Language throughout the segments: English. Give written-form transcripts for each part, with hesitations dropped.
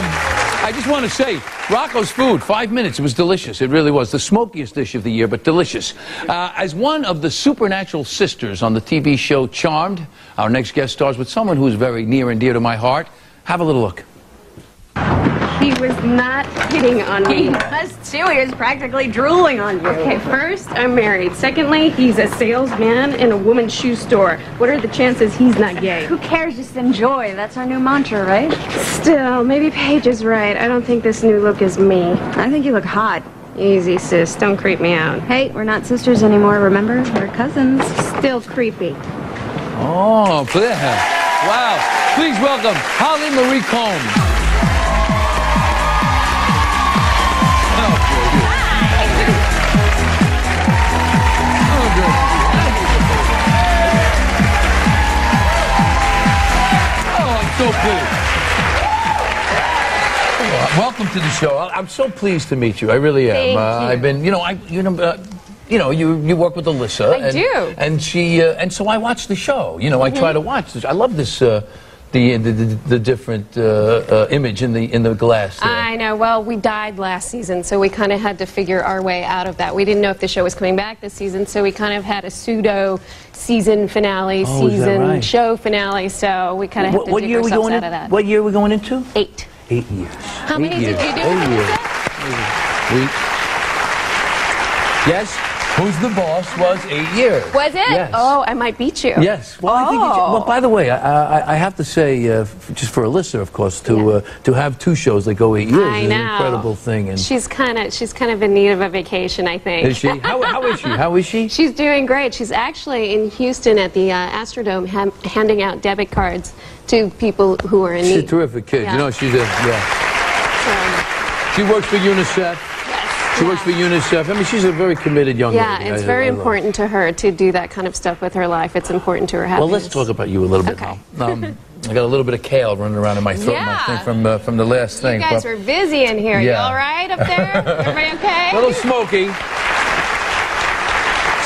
I just want to say, Rocco's food, 5 minutes, it was delicious. It really was. The smokiest dish of the year, but delicious. As one of the supernatural sisters on the TV show Charmed, our next guest stars with someone who's very near and dear to my heart. Have a little look. He was not hitting on me. He was too. He was practically drooling on you. Okay, first, I'm married. Secondly, he's a salesman in a woman's shoe store. What are the chances he's not gay? Who cares? Just enjoy. That's our new mantra, right? Still, maybe Paige is right. I don't think this new look is me. I think you look hot. Easy, sis. Don't creep me out. Hey, we're not sisters anymore, remember? We're cousins. Still creepy. Oh, wow. Please welcome Holly Mari Kombs. So pleased. Welcome to the show. I'm so pleased to meet you. I really am. Thank you. I've been, you work with Alyssa. I do. And she, and so I watch the show. I try to watch this. I love this. The different image in the glass there. I know. Well, we died last season, so we kind of had to figure our way out of that. We didn't know if the show was coming back this season, so we kind of had a pseudo season finale, show finale. So we kind of have to dig ourselves out of that. What year are we going into? 8. 8 years. How many did you do? 8 years. Yes. Who's the Boss was 8 years. Was it? Yes. Oh, I might beat you. Yes. Well, I think well, by the way, I have to say, just for Alyssa, of course, to have 2 shows that go 8 years is an incredible thing. And she's kind of in need of a vacation, I think. Is she? How is she? How is she? She's doing great. She's actually in Houston at the Astrodome handing out debit cards to people who are in need. She's a terrific kid. Yeah. She's she works for UNICEF. She works for UNICEF. I mean, she's a very committed young lady. Yeah, it's very important to her to do that kind of stuff with her life. It's important to her happiness. Well, let's talk about you a little bit now. I got a little bit of kale running around in my throat, I think, from the last thing. You guys were busy in here. Yeah. You all right up there? Everybody okay? A little smoky.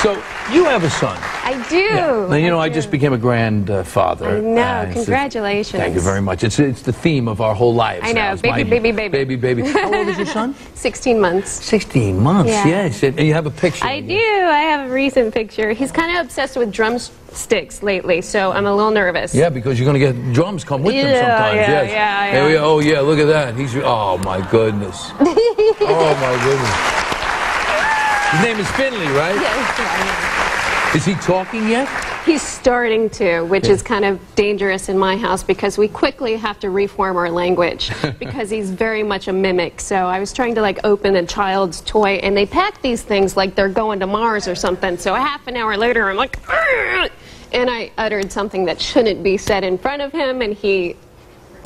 So, you have a son. I do. Yeah. Now, I just became a grandfather. I know. Congratulations. Thank you very much. It's the theme of our whole lives. I know. Baby. How old is your son? 16 months. 16 months, yes. And you have a picture. I do. I have a recent picture. He's kind of obsessed with drumsticks lately, so I'm a little nervous. Yeah, because you're going to get drums come with them sometimes. Yeah. There we go. Oh, yeah, look at that. Oh, my goodness. Oh, my goodness. His name is Finley, right? Yes. Is he talking yet? He's starting to, which is kind of dangerous in my house because we quickly have to reform our language because he's very much a mimic. So I was trying to open a child's toy and they pack these things like they're going to Mars or something. So a half an hour later I'm like, argh! And I uttered something that shouldn't be said in front of him and he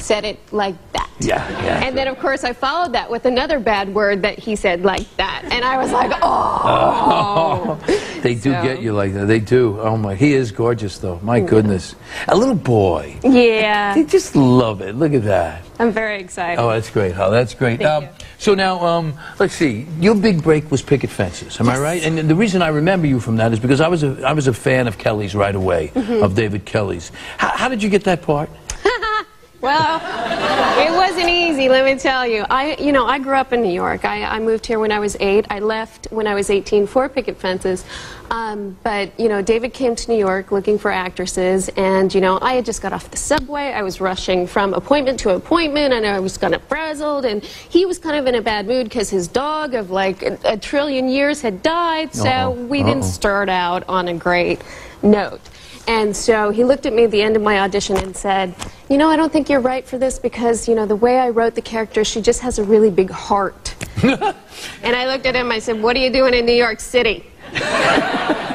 said it like that. Yeah. And then, of course, I followed that with another bad word that he said like that. And I was like, oh. They do get you like that. They do. Oh, my. He is gorgeous, though. My goodness. A little boy. Yeah. They just love it. Look at that. I'm very excited. Oh, that's great, Hal. That's great. Thank you. So now, let's see. Your big break was Picket Fences. Am I right? And the reason I remember you from that is because I was a fan of Kelly's right away, of David Kelly's. How did you get that part? Well, it wasn't easy, let me tell you. I grew up in New York. I moved here when I was 8. I left when I was 18 for Picket Fences. But, David came to New York looking for actresses, and, I had just got off the subway. I was rushing from appointment to appointment, and I was kind of frazzled, and he was kind of in a bad mood because his dog of, a trillion years had died, so we didn't start out on a great note. And so he looked at me at the end of my audition and said, I don't think you're right for this because, the way I wrote the character, she just has a really big heart. And I looked at him, I said, what are you doing in New York City?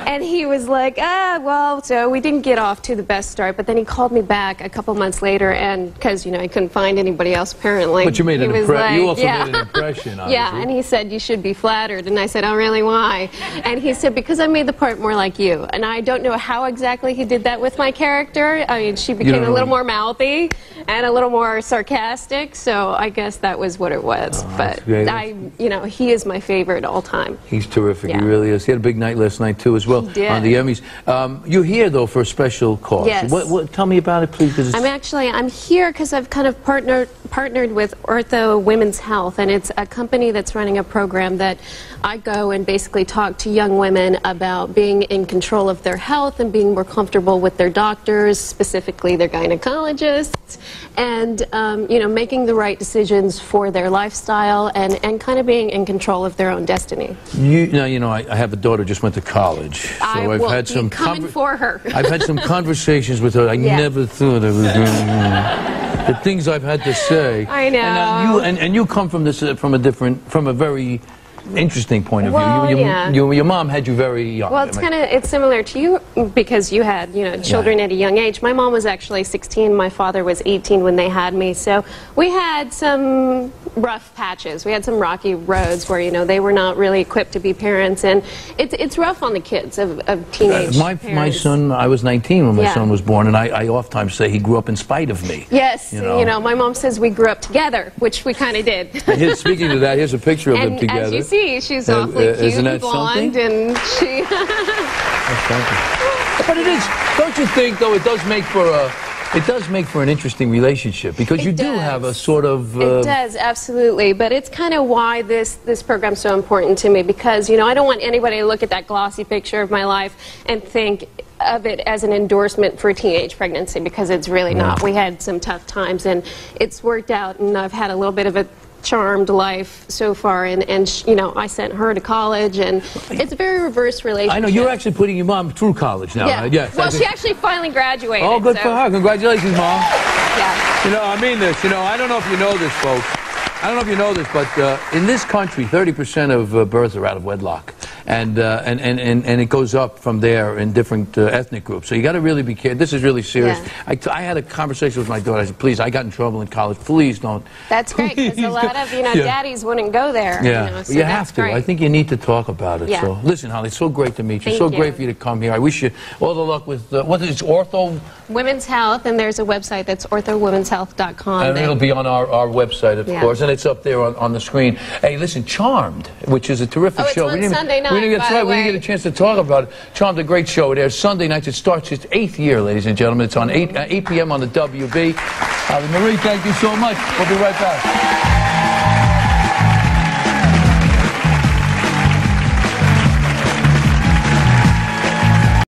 And he was like, so we didn't get off to the best start, but then he called me back a couple months later, and because, I couldn't find anybody else, apparently. But you made an impression. You also made an impression, obviously. Yeah, and he said, you should be flattered. And I said, oh, really, why? And he said, because I made the part more like you. And I don't know how exactly he did that with my character. I mean, she became a little more mouthy and a little more sarcastic, so I guess that was what it was. But he is my favorite all time. He's terrific. He really is. He had a big night last night, too, as well, on the Emmys. You're here, though, for a special cause. Yes. Tell me about it, please. I'm here because I've kind of partnered partnered with Ortho Women's Health, and it's a company that's running a program that I go and basically talk to young women about being in control of their health and being more comfortable with their doctors, specifically their gynecologists, and you know, making the right decisions for their lifestyle and kind of being in control of their own destiny. You know, I have a daughter just went to college, so I've had some coming for her. I've had some conversations with her. I never thought I was going the things I've had to say. I know. And you come from this from a very interesting point of well, view. Your mom had you very young. Well, it's similar to you because you had, you know, children at a young age. My mom was actually 16. My father was 18 when they had me. So we had some rough patches. We had some rocky roads where, you know, they were not really equipped to be parents, and it's rough on the kids of teenage parents. My son, I was 19 when my son was born, and I oftentimes say he grew up in spite of me. Yes, you know, my mom says we grew up together, which we kind of did. Speaking of that, here's a picture of them together. As you see, she's awfully cute and blonde, and she... But it is, don't you think, though, it does make for an interesting relationship, because you do have a sort of... It does, absolutely, but it's kind of why this program's so important to me, because, you know, I don't want anybody to look at that glossy picture of my life and think of it as an endorsement for teenage pregnancy, because it's really not. We had some tough times, and it's worked out, and I've had a little bit of a charmed life so far, and you know, I sent her to college, and it's a very reverse relationship. I know, you're actually putting your mom through college now, right? Yes. Well, she actually finally graduated. Oh, good for her. Congratulations, Mom. Yeah. You know, I mean this. You know, I don't know if you know this, folks. I don't know if you know this, but in this country, 30% of births are out of wedlock. And it goes up from there in different ethnic groups. So you got to really be careful. This is really serious. Yeah. I had a conversation with my daughter. I said, please, I got in trouble in college. Please don't. That's great, because a lot of, you know, daddies wouldn't go there. Yeah, you know, so you have to. Great. I think you need to talk about it. Yeah. So listen, Holly, it's so great to meet you. Thank so you. great for you to come here. I wish you all the luck with, what is it, Ortho? Women's Health, and there's a website that's orthowomenshealth.com. And it'll be on our website, of course, and it's up there on the screen. Hey, listen, Charmed, which is a terrific show. It's on Sunday night, that's right. We didn't get a chance to talk about it. Charmed, a great show. It airs Sunday nights. It starts its 8th year, ladies and gentlemen. It's on 8 p.m. on the WB. Holly Marie, thank you so much. We'll be right back.